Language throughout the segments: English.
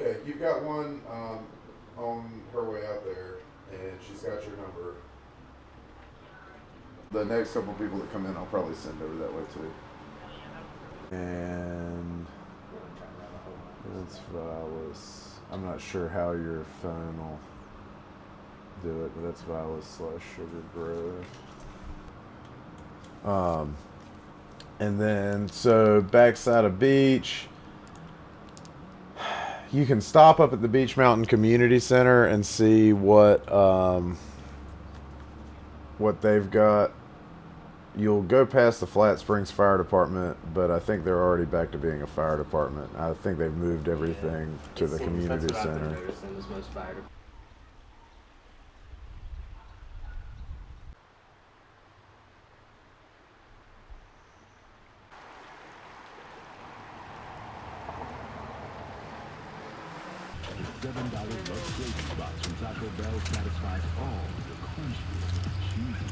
Okay, you've got one on her way out there, and she's got your number. The next couple people that come in, I'll probably send over that way too. And that's Vilas. I'm not sure how your phone will do it, but that's Vilas/Sugar Grove. And then, so backside of beach, you can stop up at the Beach Mountain Community Center and see what they've got. You'll go past the Flat Springs Fire Department, but I think they're already back to being a fire department. I think they've moved everything to the community center. $7 love gravy spots from Taco Bell satisfies all your crunchy, cheesy,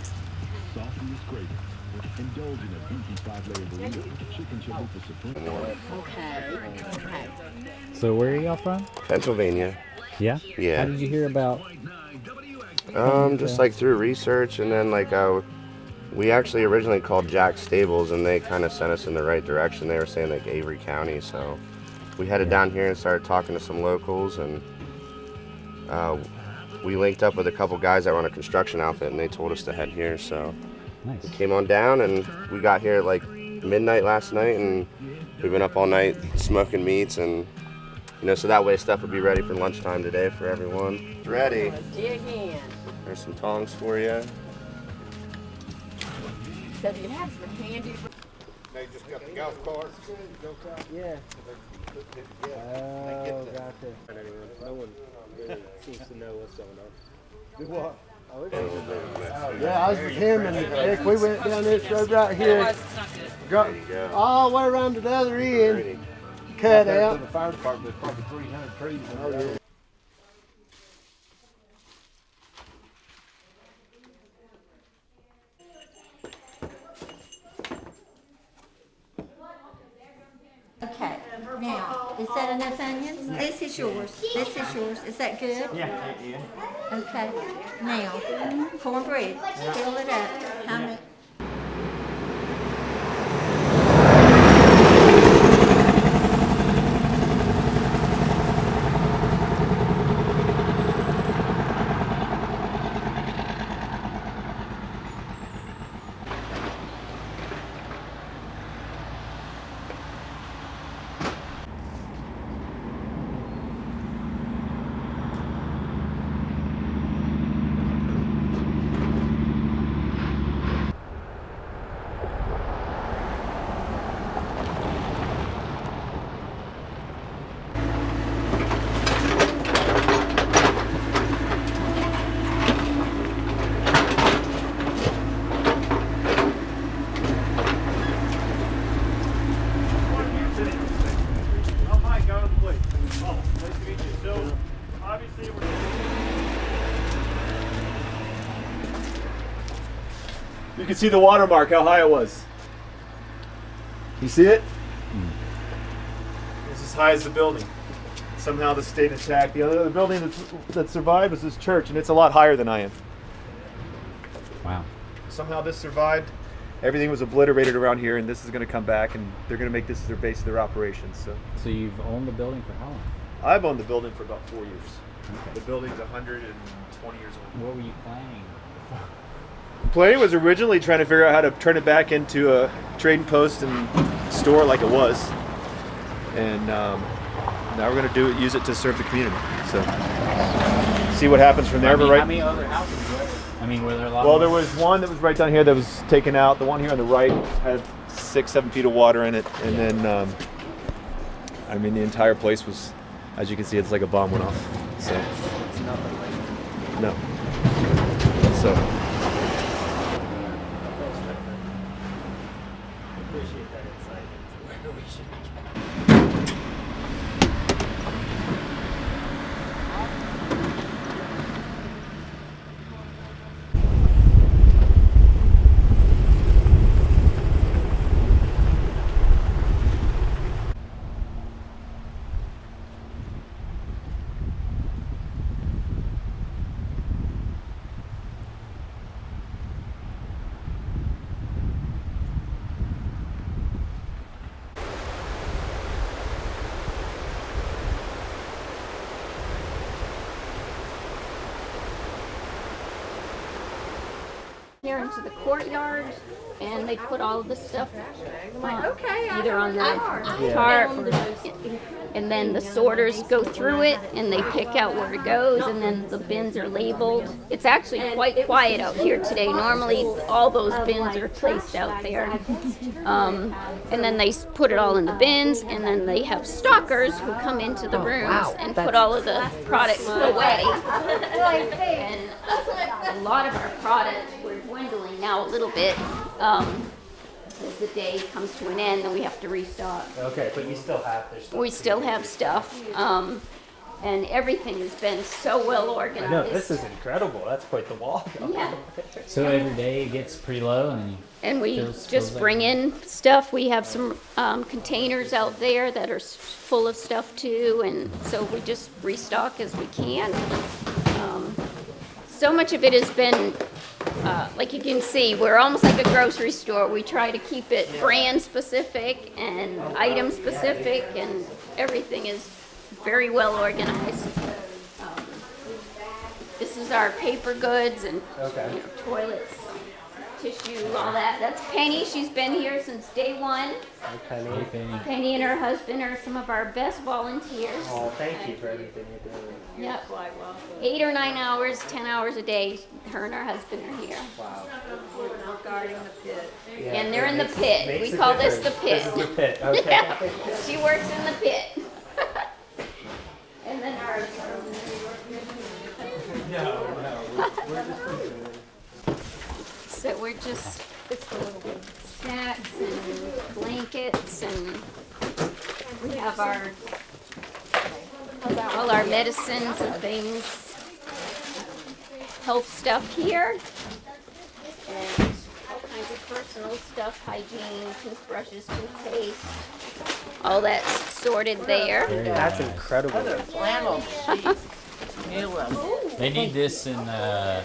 sauciest cravings. Indulge in a beefy 5-layer burrito with chicken chalupa supreme. Okay. So where are y'all from? Pennsylvania. Yeah? Yeah. How did you hear about? Just like through research, and then like we actually originally called Jack Stables, and they kind of sent us in the right direction. They were saying like Avery County, so we headed down here and started talking to some locals, and we linked up with a couple guys that run a construction outfit, and they told us to head here. So Nice. we came on down, and we got here at like midnight last night, and we've been up all night smoking meats, and so that way stuff will be ready for lunchtime today for everyone. It's ready. Dig in. There's some tongs for you. So do you have some candy? They just got the golf cart. Yeah. Oh, gotcha. No one really seems to know what's going on. Do what? Yeah, I was with him and Nick. We went down this road right here. Got all the way around to the other end. Cut out. The fire department, probably 300 trees. Oh, yeah. Okay, now, is that enough onions? This is yours. This is yours. Is that good? Yeah. Okay. Now, cornbread. Fill it up. How many? You can see the watermark, how high it was. You see it? It's as high as the building. Somehow this stayed intact. The other building that survived was this church, and it's a lot higher than I am. Wow. Somehow this survived. Everything was obliterated around here, and this is going to come back, and they're going to make this their base of their operations. So you've owned the building for how long? I've owned the building for about 4 years. Okay. The building's 120 years old. What were you planning? The plan was originally trying to figure out how to turn it back into a trading post and store like it was, and now we're going to use it to serve the community. So see what happens from there. How many other houses were there? I mean, were there a lot? Well, there was one that was right down here that was taken out. The one here on the right had 6-7 feet of water in it, and then I mean the entire place was, as you can see, it's like a bomb went off. So It's nothing like no. So. appreciate that insight into where we should be. here into the courtyard, and they put all of the stuff either on the tarp, and then the sorters go through it, and they pick out where it goes, and then the bins are labeled. It's actually quite quiet out here today. Normally, all those bins are placed out there. And then they put it all in the bins, and then they have stalkers who come into the rooms and put all of the products away. And a lot of our products, we're dwindling now a little bit. As the day comes to an end, then we have to restock. Okay, but you still have their stuff. We still have stuff. And everything has been so well organized. I know, this is incredible. That's quite the wall. Yeah. So every day it gets pretty low, and We fills just bring in stuff. We have some containers out there that are full of stuff too, and so we just restock as we can. So much of it has been, like you can see, we're almost like a grocery store. We try to keep it brand specific and item specific, and everything is very well organized. This is our paper goods and toilets, tissue, all that. That's Penny. She's been here since day one. Penny and her husband are some of our best volunteers. Oh, thank you for everything you're doing. Yep. 8 or 9 hours, 10 hours a day, her and her husband are here. Wow. Guarding the pit. Yeah, And they're in the pit. We call this the pit. This is the pit. Okay. Yeah. She works in the pit. And then our so we're just snacks and blankets, and we have all our medicines and things, health stuff here, and all kinds of personal stuff, hygiene, toothbrushes, toothpaste, all that's sorted there. That's incredible. Flannel sheets. New ones. they need this in the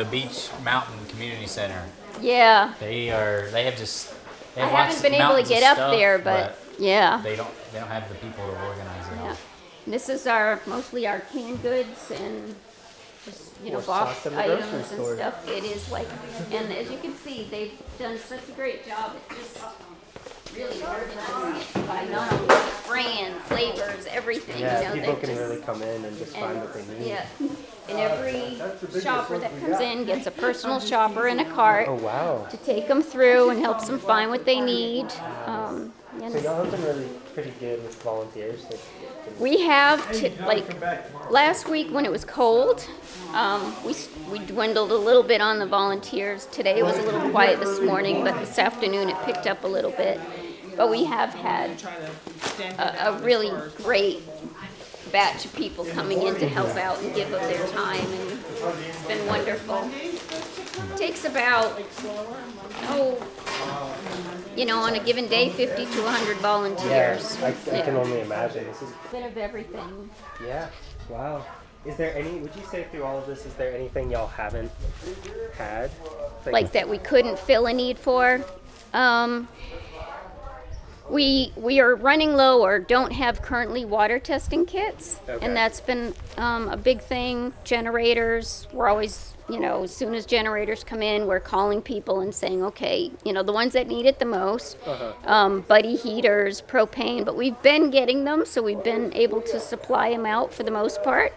Beach Mountain Community Center. Yeah. They have I lots haven't been of able to mountains get of up stuff, there, but yeah. they don't have the people to organize it. Yeah. This is mostly our canned goods and just, Or box stocked in the grocery items and store. stuff. It is like, and as you can see, they've done such a great job at just really organizing it by number, brand, flavors, everything. Yeah, people they've can just- really come in and just find what they need. Yeah, and every shopper that comes in gets a personal shopper in a cart Oh, wow. to take them through and helps them find what they need. And So y'all have been really pretty good with volunteers. we have, last week when it was cold, we dwindled a little bit on the volunteers. Today it was a little quiet this morning, but this afternoon it picked up a little bit. But we have had a really great batch of people coming in to help out and give of their time, and it's been wonderful. It takes about, on a given day, 50 to 100 volunteers. I can only imagine. This is A bit of everything. Yeah. Wow. Is there would you say through all of this, is there anything y'all haven't had? Like that we couldn't fill a need for. We are running low or don't have currently water testing kits, and that's been a big thing. Generators, we're always, as soon as generators come in, we're calling people and saying, okay, the ones that need it the most, buddy heaters, propane, but we've been getting them, so we've been able to supply them out for the most part.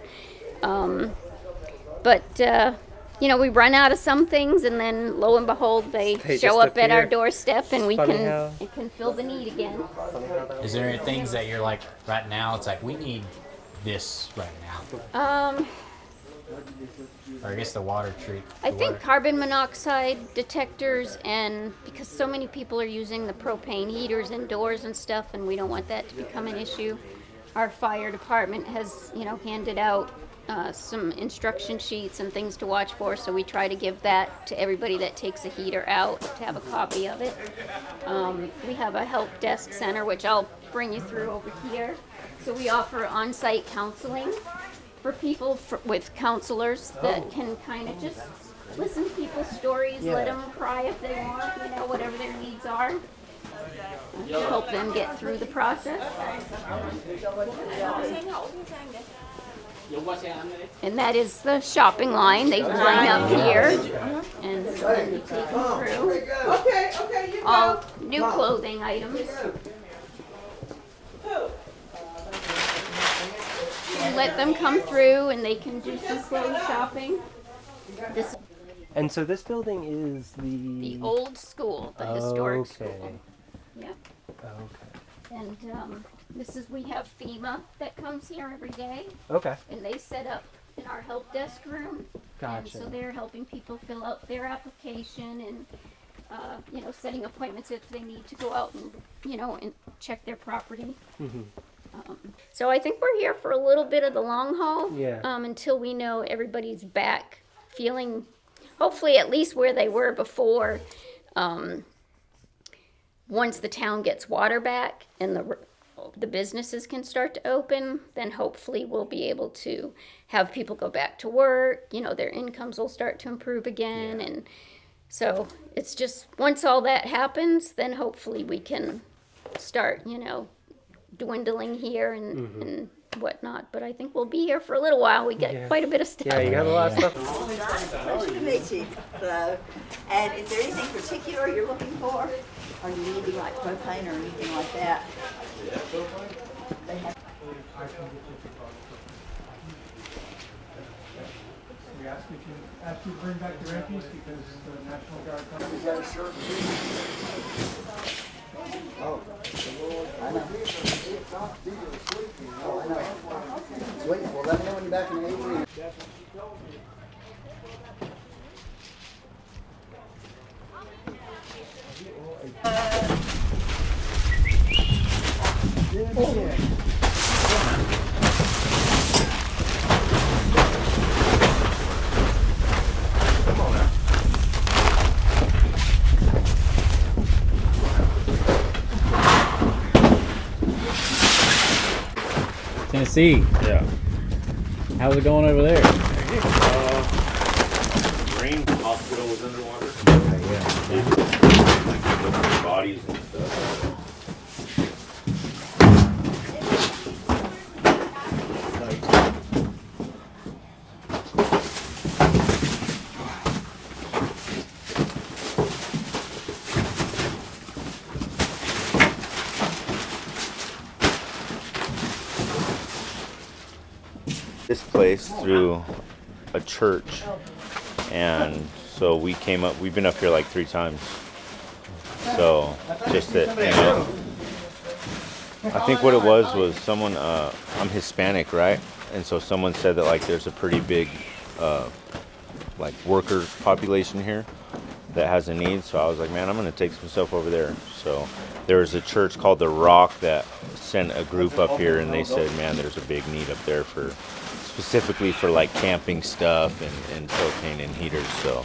We run out of some things, and then lo and behold, they show up at our doorstep, and we can fill the need again. Is there any things that you're like right now? It's like we need this right now. Or I guess the water treat. I think carbon monoxide detectors, and because so many people are using the propane heaters indoors and stuff, and we don't want that to become an issue. Our fire department has, handed out some instruction sheets and things to watch for, so we try to give that to everybody that takes a heater out to have a copy of it. We have a help desk center, which I'll bring you through over here. So we offer on-site counseling for people with counselors that can kind of just listen to people's stories, let them cry if they want, whatever their needs are. To help them get through the process. And that is the shopping line. They line up here, and so then you take them through. All new clothing items. And let them come through, and they can do some clothes shopping. This And so this building is the old school, the historic school. Yeah. Okay. And this is, we have FEMA that comes here every day. Okay. And they set up in our help desk room. Gotcha. And so they're helping people fill out their application and, you know, setting appointments if they need to go out and, you know, and check their property. Mm-hmm. So I think we're here for a little bit of the long haul. Yeah. Until we know everybody's back feeling, hopefully at least where they were before. Once the town gets water back and the businesses can start to open, then hopefully we'll be able to have people go back to work. You know, their incomes will start to improve again. Yeah. And so it's just, once all that happens, then hopefully we can start, you know, dwindling here and whatnot. But I think we'll be here for a little while. We got quite a bit of stuff. Yeah, you got a lot of stuff. Pleasure to meet you. So, and is there anything particular you're looking for? Are you needing like propane or anything like that? They have We asked you to bring back your empties because the National Guard comes. Oh, I know. Oh, I know. Sweet. Well, let me know when you're back in Avery. Tennessee. Yeah. How's it going over there? Marine hospital was underwater. Yeah. Like bodies and stuff. This place through a church, and so we came up. We've been up here like 3 times. So just that, you know, I think what it was someone. I'm Hispanic, right? And so someone said that like there's a pretty big like worker population here that has a need. So I was like, man, I'm gonna take some stuff over there. So there was a church called The Rock that sent a group up here, and they said, man, there's a big need up there for specifically for like camping stuff and propane and heaters. So